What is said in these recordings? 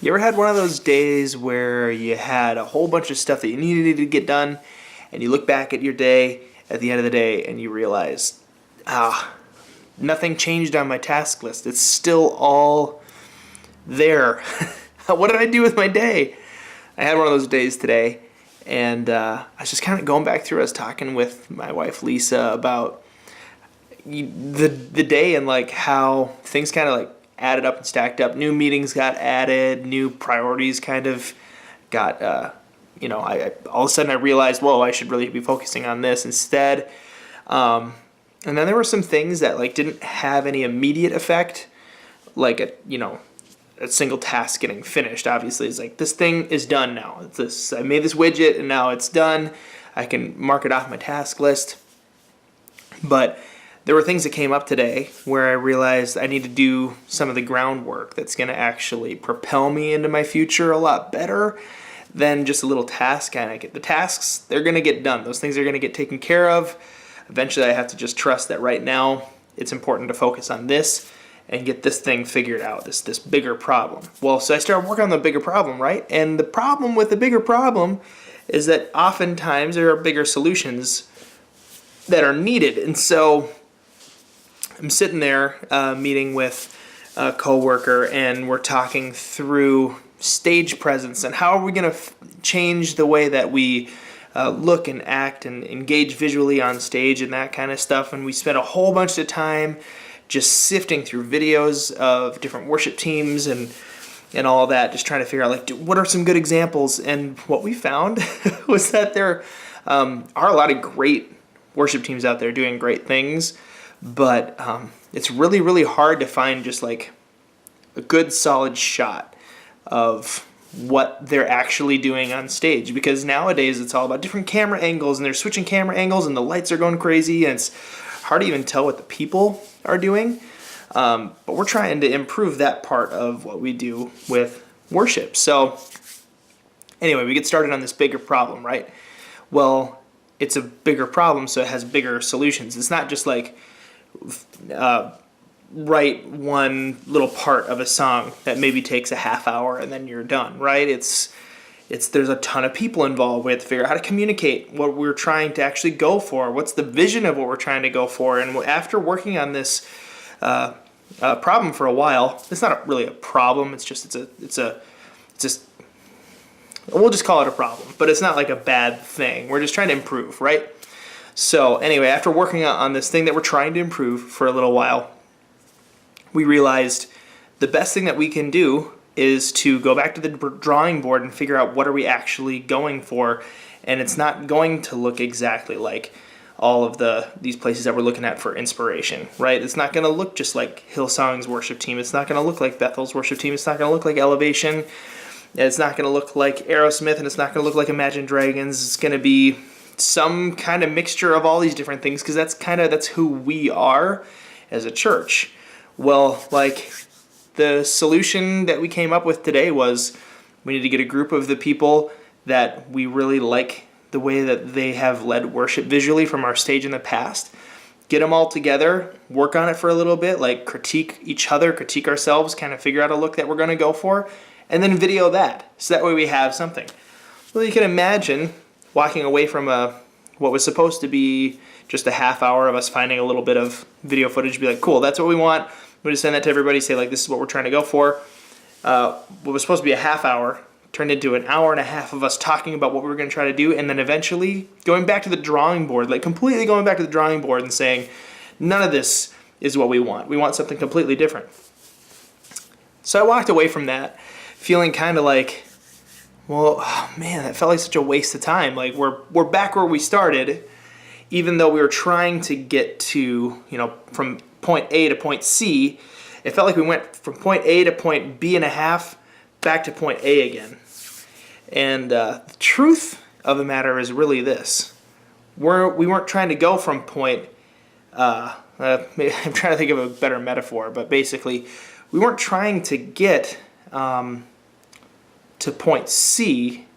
You ever had one of those days where you had a whole bunch of stuff that you needed to get done, and you look back at your day at the end of the day and you realize, nothing changed on my task list. It's still all there. What did I do with my day? I had one of those days today, and I was just kind of going back through. I was talking with my wife Lisa about the day and like how things kind of like added up and stacked up. New meetings got added, new priorities kind of got I all of a sudden I realized, whoa, I should really be focusing on this instead. And then there were some things that like didn't have any immediate effect, like a single task getting finished. Obviously, it's like this thing is done now. I made this widget and now it's done. I can mark it off my task list. But there were things that came up today where I realized I need to do some of the groundwork that's going to actually propel me into my future a lot better than just a little task. And the tasks, they're going to get done. Those things are going to get taken care of. Eventually, I have to just trust that right now it's important to focus on this and get this thing figured out, this bigger problem. Well, so I started working on the bigger problem, right? And the problem with the bigger problem is that oftentimes there are bigger solutions that are needed. And so I'm sitting there meeting with a coworker, and we're talking through stage presence and how are we going to change the way that we look and act and engage visually on stage and that kind of stuff. And we spent a whole bunch of time just sifting through videos of different worship teams and all that, just trying to figure out like what are some good examples. And what we found was that there are a lot of great worship teams out there doing great things. But it's really, really hard to find just like a good solid shot of what they're actually doing on stage, because nowadays it's all about different camera angles and they're switching camera angles and the lights are going crazy and it's hard to even tell what the people are doing. But we're trying to improve that part of what we do with worship. So anyway, we get started on this bigger problem, right? Well, it's a bigger problem, so it has bigger solutions. It's not just like write one little part of a song that maybe takes a half hour and then you're done, right? It's there's a ton of people involved. We have to figure out how to communicate what we're trying to actually go for. What's the vision of what we're trying to go for? And after working on this problem for a while, it's not really a problem. It's just we'll just call it a problem, but it's not like a bad thing. We're just trying to improve, right? So anyway, after working on this thing that we're trying to improve for a little while, we realized the best thing that we can do is to go back to the drawing board and figure out what are we actually going for. And it's not going to look exactly like all of these places that we're looking at for inspiration, right? It's not going to look just like Hillsong's worship team. It's not going to look like Bethel's worship team. It's not going to look like Elevation. It's not going to look like Aerosmith, and it's not going to look like Imagine Dragons. It's going to be some kind of mixture of all these different things, because that's who we are as a church. Well, like the solution that we came up with today was we need to get a group of the people that we really like the way that they have led worship visually from our stage in the past. Get them all together, work on it for a little bit, like critique each other, critique ourselves, kind of figure out a look that we're going to go for, and then video that. So that way we have something. Well, you can imagine walking away from what was supposed to be just a half hour of us finding a little bit of video footage, be like, cool, that's what we want. We just send that to everybody, say like, this is what we're trying to go for. What was supposed to be a half hour turned into an hour and a half of us talking about what we were going to try to do, and then eventually going back to the drawing board, like completely going back to the drawing board and saying, none of this is what we want. We want something completely different. So I walked away from that feeling kind of like, well, oh man, that felt like such a waste of time. Like we're back where we started, even though we were trying to get to, from point A to point C. It felt like we went from point A to point B and a half back to point A again. And the truth of the matter is really this. We weren't trying to go from point, I'm trying to think of a better metaphor, but basically we weren't trying to get to point C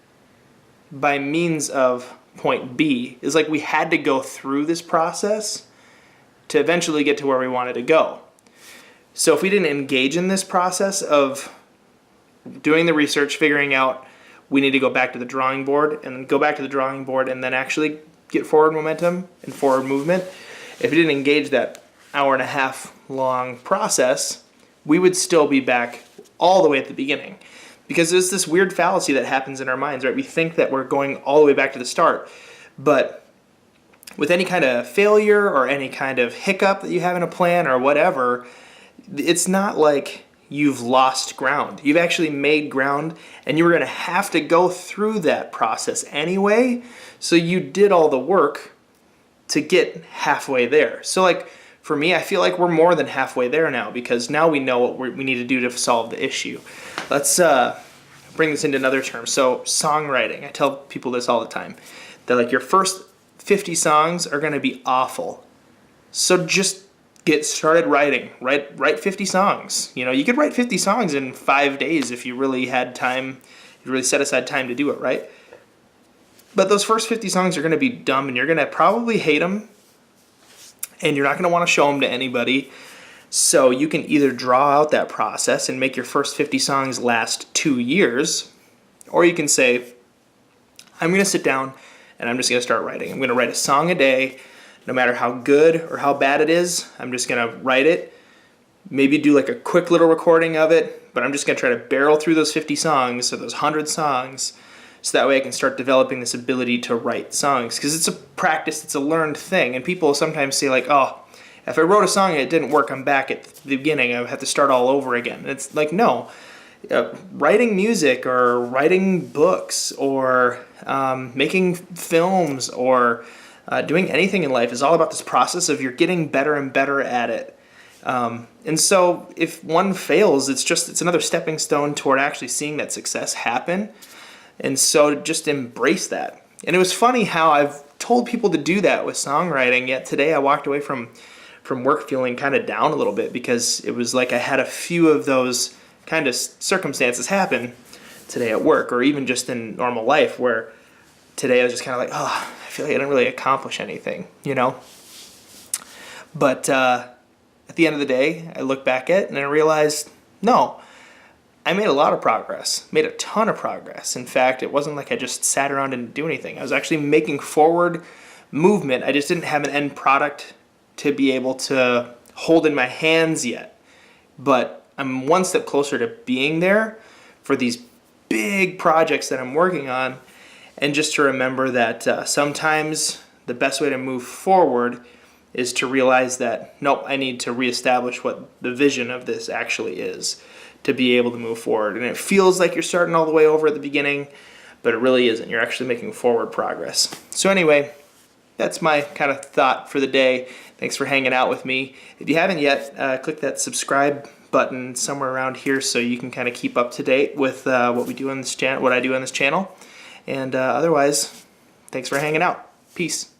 by means of point B. It's like we had to go through this process to eventually get to where we wanted to go. So if we didn't engage in this process of doing the research, figuring out we need to go back to the drawing board, and go back to the drawing board and then actually get forward momentum and forward movement. If you didn't engage that hour and a half long process, we would still be back all the way at the beginning. Because there's this weird fallacy that happens in our minds, right? We think that we're going all the way back to the start, but with any kind of failure or any kind of hiccup that you have in a plan or whatever, it's not like you've lost ground. You've actually made ground, and you were going to have to go through that process anyway, so you did all the work to get halfway there. So like for me, I feel like we're more than halfway there now, because now we know what we need to do to solve the issue. Let's bring this into another term. So songwriting, I tell people this all the time, that like your first 50 songs are going to be awful. So just get started writing. Write 50 songs. You know, you could write 50 songs in 5 days if you really had time, you really set aside time to do it, right? But those first 50 songs are going to be dumb, and you're going to probably hate them, and you're not going to want to show them to anybody. So you can either draw out that process and make your first 50 songs last 2 years, or you can say, I'm going to sit down and I'm just going to start writing. I'm going to write a song a day, no matter how good or how bad it is. I'm just going to write it, maybe do like a quick little recording of it, but I'm just going to try to barrel through those 50 songs or those 100 songs, so that way I can start developing this ability to write songs. Because it's a practice, it's a learned thing, and people sometimes say like, oh, if I wrote a song and it didn't work, I'm back at the beginning, I have to start all over again. And it's like, no. Writing music or writing books or making films or doing anything in life is all about this process of you're getting better and better at it. And so if one fails, it's another stepping stone toward actually seeing that success happen. And so just embrace that. And it was funny how I've told people to do that with songwriting, yet today I walked away from work feeling kind of down a little bit, because it was like I had a few of those kind of circumstances happen today at work, or even just in normal life, where today I was just kind of like, oh, I feel like I didn't really accomplish anything, you know? But at the end of the day, I look back at it and I realized, no, I made a lot of progress, made a ton of progress. In fact, it wasn't like I just sat around and didn't do anything. I was actually making forward movement. I just didn't have an end product to be able to hold in my hands yet. But I'm one step closer to being there for these big projects that I'm working on. And just to remember that sometimes the best way to move forward is to realize that, nope, I need to reestablish what the vision of this actually is to be able to move forward. And it feels like you're starting all the way over at the beginning, but it really isn't. You're actually making forward progress. So anyway, that's my kind of thought for the day. Thanks for hanging out with me. If you haven't yet, click that subscribe button somewhere around here so you can kind of keep up to date with what we do on this channel, what I do on this channel. And otherwise, thanks for hanging out. Peace.